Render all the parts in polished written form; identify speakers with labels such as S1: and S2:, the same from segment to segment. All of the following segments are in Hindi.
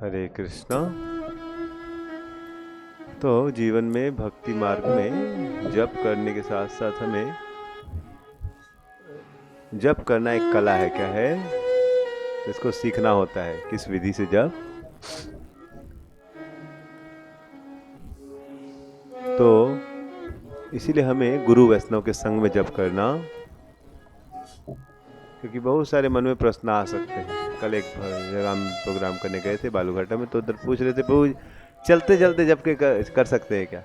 S1: हरे कृष्णा। तो जीवन में भक्ति मार्ग में जप करने के साथ साथ हमें जप करना एक कला है। क्या है? इसको सीखना होता है किस विधि से जप। तो इसीलिए हमें गुरु वैष्णव के संग में जप करना, क्योंकि बहुत सारे मन में प्रश्न आ सकते हैं। कल एक जगह हम प्रोग्राम करने गए थे बालूघाटा में, तो उधर पूछ रहे थे, प्रभु चलते चलते जप के कर सकते हैं क्या?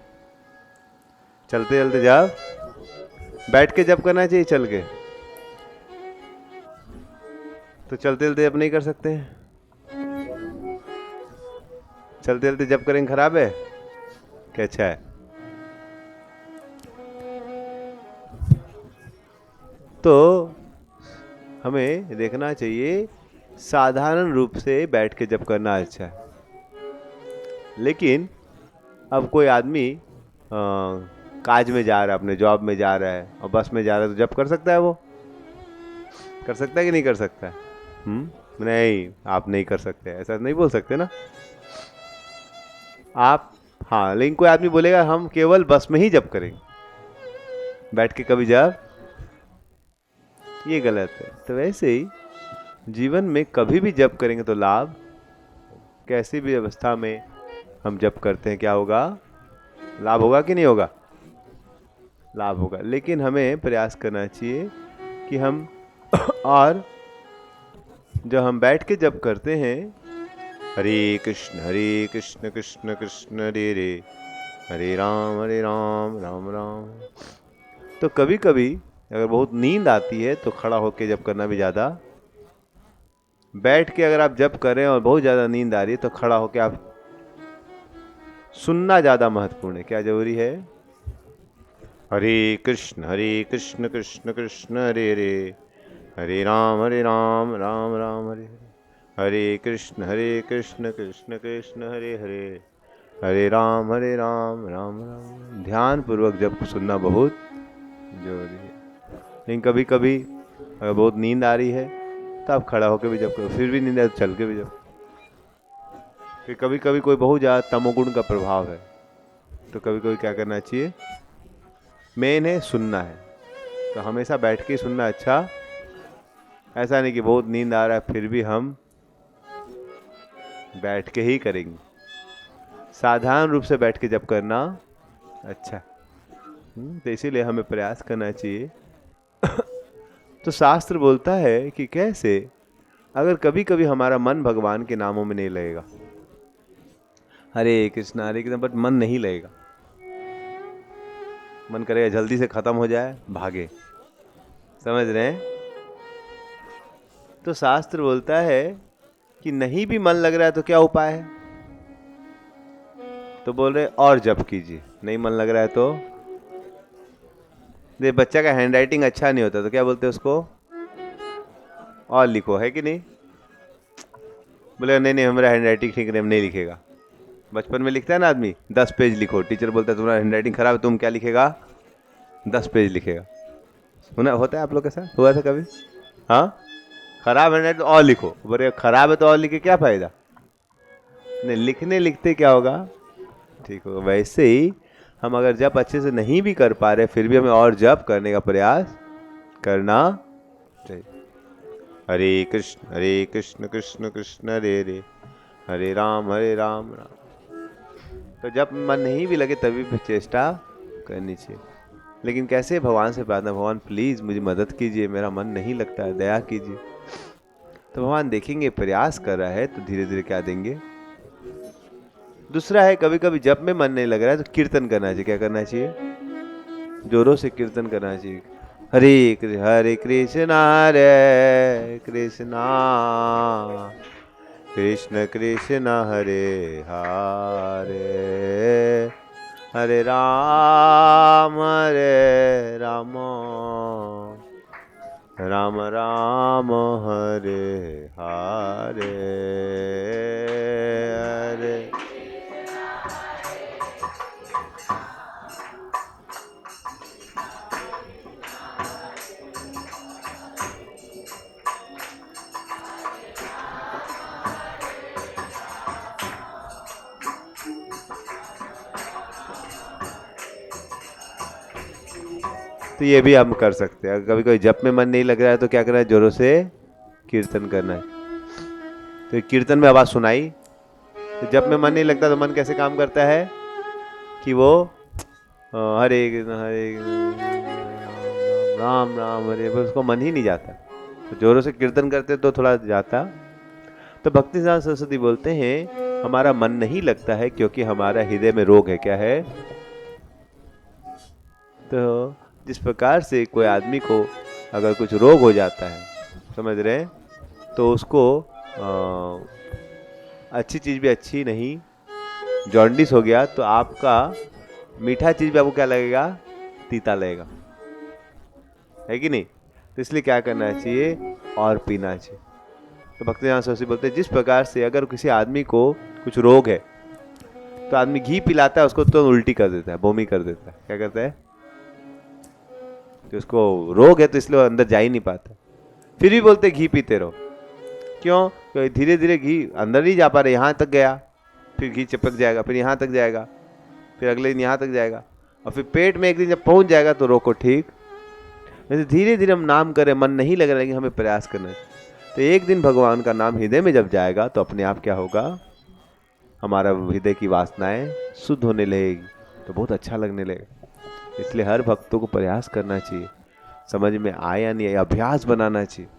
S1: चलते चलते जप बैठ के जप करना चाहिए चल के? तो चलते चलते जप नहीं कर सकते हैं? चलते चलते जप करेंगे खराब है क्या? अच्छा है। तो हमें देखना चाहिए साधारण रूप से बैठ के जप करना अच्छा है। लेकिन अब कोई आदमी काज में जा रहा है, अपने जॉब में जा रहा है और बस में जा रहा है, तो जप कर सकता है? वो कर सकता है कि नहीं कर सकता है? नहीं, आप नहीं कर सकते, ऐसा नहीं बोल सकते ना आप। हाँ, लेकिन कोई आदमी बोलेगा हम केवल बस में ही जप करेंगे, बैठ के कभी जप, ये गलत है। तो वैसे ही जीवन में कभी भी जप करेंगे तो लाभ। कैसी भी अवस्था में हम जप करते हैं क्या होगा? लाभ होगा कि नहीं होगा? लाभ होगा। लेकिन हमें प्रयास करना चाहिए कि हम और जब हम बैठ के जप करते हैं, हरे कृष्ण कृष्ण कृष्ण हरे हरे, हरे राम राम राम। तो कभी कभी अगर बहुत नींद आती है तो खड़ा होकर जप करना भी ज़्यादा। बैठ के अगर आप जप कर रहे हैं और बहुत ज़्यादा नींद आ रही है तो खड़ा होकर आप सुनना ज़्यादा महत्वपूर्ण है। क्या जरूरी है? हरे कृष्ण कृष्ण कृष्ण हरे हरे, हरे राम राम राम हरे हरे, हरे कृष्ण कृष्ण कृष्ण हरे हरे, हरे राम राम राम। ध्यान पूर्वक जब सुनना बहुत जरूरी है। लेकिन कभी कभी अगर बहुत नींद आ रही है तो आप खड़ा होकर भी जब करो, फिर भी नींद आए तो चल के भी जब। फिर कभी कभी कोई बहुत ज़्यादा तमोगुण का प्रभाव है तो कभी कभी क्या करना चाहिए? मेन है सुनना है, तो हमेशा बैठ के सुनना अच्छा। ऐसा नहीं कि बहुत नींद आ रहा है फिर भी हम बैठ के ही करेंगे। साधारण रूप से बैठ के जब करना अच्छा। तो इसीलिए हमें प्रयास करना चाहिए। तो शास्त्र बोलता है कि कैसे अगर कभी कभी हमारा मन भगवान के नामों में नहीं लगेगा, हरे कृष्ण बट मन नहीं लगेगा, मन करेगा जल्दी से खत्म हो जाए, भागे। समझ रहे हैं? तो शास्त्र बोलता है कि नहीं भी मन लग रहा है तो क्या उपाय है? तो बोल रहे और जप कीजिए। नहीं मन लग रहा है तो दे, बच्चा का हैंड राइटिंग अच्छा नहीं होता तो क्या बोलते हैं उसको? और लिखो, है कि नहीं? बोले नहीं नहीं हमारा हैंड राइटिंग ठीक नहीं लिखेगा। बचपन में लिखता है ना आदमी, 10 पेज लिखो, टीचर बोलता है तुम्हारा हैंड राइटिंग खराब है, तुम क्या लिखेगा? 10 पेज लिखेगा। होना होता है आप लोग के साथ? हुआ था कभी? हाँ, खराब हैंड राइटिंग तो और लिखो। बोले खराब है तो और लिखे क्या फायदा? नहीं, लिखने लिखते क्या होगा? ठीक होगा। वैसे ही हम अगर जप अच्छे से नहीं भी कर पा रहे फिर भी हमें और जप करने का प्रयास करना चाहिए। हरे कृष्ण कृष्ण कृष्ण हरे हरे, हरे राम राम। तो जब मन नहीं भी लगे तभी भी चेष्टा करनी चाहिए। लेकिन कैसे? भगवान से प्रार्थना, भगवान प्लीज मुझे मदद कीजिए, मेरा मन नहीं लगता है, दया कीजिए। तो भगवान देखेंगे प्रयास कर रहा है तो धीरे धीरे क्या देंगे। दूसरा है कभी कभी जब में मन नहीं लग रहा है तो कीर्तन करना चाहिए। क्या करना चाहिए? जोरों से कीर्तन करना चाहिए। हरे कृष्णा कृष्ण कृष्ण हरे हरे, हरे राम राम राम हरे हरे, हरे। तो ये भी हम कर सकते हैं। कभी कोई जप में मन नहीं लग रहा है तो क्या करना है, जोरों से कीर्तन करना है। तो कीर्तन में आवाज सुनाई, तो जप में मन नहीं लगता तो मन कैसे काम करता है कि वो हरे कृष्ण हरे कृष्ण राम राम हरे, बस उसको मन ही नहीं जाता। तो जोरों से कीर्तन करते तो थोड़ा जाता। तो भक्ति सिद्धांत सरस्वती बोलते हैं हमारा मन नहीं लगता है क्योंकि हमारा हृदय में रोग है। क्या है? तो जिस प्रकार से कोई आदमी को अगर कुछ रोग हो जाता है, समझ रहे हैं, तो उसको अच्छी चीज़ भी अच्छी नहीं, जॉन्डिस हो गया तो आपका मीठा चीज़ भी आपको क्या लगेगा, तीता लगेगा, है कि नहीं? तो इसलिए क्या करना चाहिए, और पीना चाहिए। तो भक्ति सिद्धांत सरस्वती बोलते हैं जिस प्रकार से अगर किसी आदमी को कुछ रोग है तो आदमी घी पिलाता है उसको तो उल्टी कर देता है, बॉमी कर देता है। क्या करता है? तो उसको रोग है तो इसलिए अंदर जा ही नहीं पाता, फिर भी बोलते घी पीते रहो। क्यों? क्योंकि धीरे धीरे घी अंदर नहीं जा पा रहे, यहाँ तक गया, फिर घी चिपक जाएगा, फिर यहाँ तक जाएगा, फिर अगले दिन यहाँ तक जाएगा, और फिर पेट में एक दिन जब पहुँच जाएगा तो रोको ठीक। वैसे धीरे धीरे हम नाम करें, मन नहीं लग रहा, लेकिन हमें प्रयास करना है। तो एक दिन भगवान का नाम हृदय में जब जाएगा तो अपने आप क्या होगा, हमारा हृदय की वासनाएं शुद्ध होने लगेगी, तो बहुत अच्छा लगने लगेगा। इसलिए हर भक्तों को प्रयास करना चाहिए, समझ में आए या नहीं आए, अभ्यास बनाना चाहिए।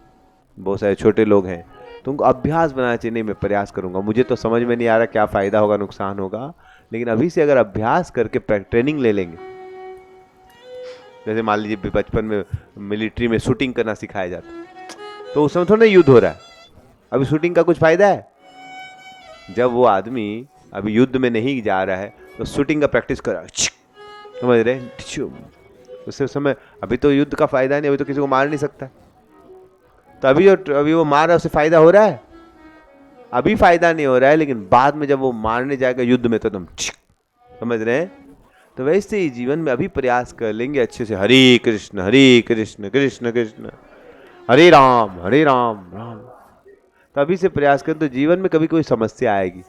S1: बहुत सारे छोटे लोग हैं, तुमको अभ्यास बनाना चाहिए, नहीं मैं प्रयास करूंगा, मुझे तो समझ में नहीं आ रहा क्या फ़ायदा होगा नुकसान होगा, लेकिन अभी से अगर अभ्यास करके ट्रेनिंग ले लेंगे। जैसे मान लीजिए बचपन में मिलिट्री में शूटिंग करना सिखाया जाता है, तो उस समय थोड़ा युद्ध हो रहा है, अभी शूटिंग का कुछ फायदा है? जब वो आदमी अभी युद्ध में नहीं जा रहा है तो शूटिंग का प्रैक्टिस कर रहा है, समझ रहे? उस समय अभी तो युद्ध का फायदा नहीं, अभी तो किसी को मार नहीं सकता, तो अभी वो मार रहा है उससे फायदा हो रहा है? अभी फायदा नहीं हो रहा है, लेकिन बाद में जब वो मारने जाएगा युद्ध में तो एकदम, समझ रहे हैं? तो वैसे ही जीवन में अभी प्रयास कर लेंगे अच्छे से, हरे कृष्ण कृष्ण कृष्ण हरे राम राम, तभी से प्रयास करें तो जीवन में कभी कोई समस्या आएगी।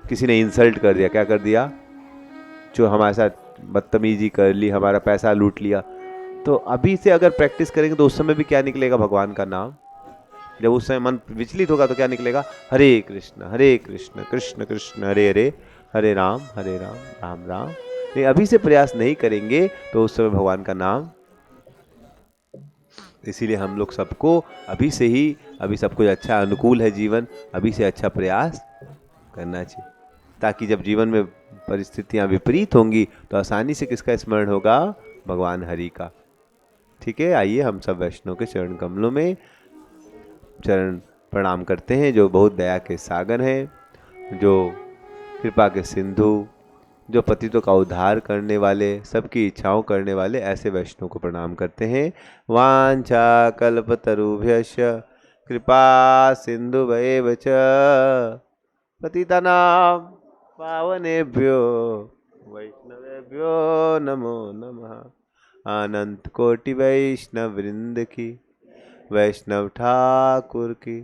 S1: किसी ने इंसल्ट कर दिया, क्या कर दिया, जो हमारे साथ बदतमीजी कर ली, हमारा पैसा लूट लिया, तो अभी से अगर प्रैक्टिस करेंगे तो उस समय भी क्या निकलेगा, भगवान का नाम। जब उस समय मन विचलित होगा तो क्या निकलेगा, हरे कृष्ण कृष्ण कृष्ण हरे हरे हरे राम राम राम। नहीं, अभी से प्रयास नहीं करेंगे तो उस समय भगवान का नाम। इसीलिए हम लोग सबको अभी से ही, अभी सब कुछ अच्छा अनुकूल है जीवन, अभी से अच्छा प्रयास करना चाहिए, ताकि जब जीवन में परिस्थितियां विपरीत होंगी तो आसानी से किसका स्मरण होगा, भगवान हरि का। ठीक है, आइए हम सब वैष्णव के चरण कमलों में चरण प्रणाम करते हैं, जो बहुत दया के सागर हैं, जो कृपा के सिंधु, जो पतितों का उद्धार करने वाले, सबकी इच्छाओं करने वाले, ऐसे वैष्णव को प्रणाम करते हैं। वांछा कल्पतरुभ्यश्च कृपा सिंधुभैव च पतितानां पावनेभ्यो वैष्णवेभ्यो नमो नमः। अनंत कोटि वैष्णव वृंद की, वैष्णव ठाकुर की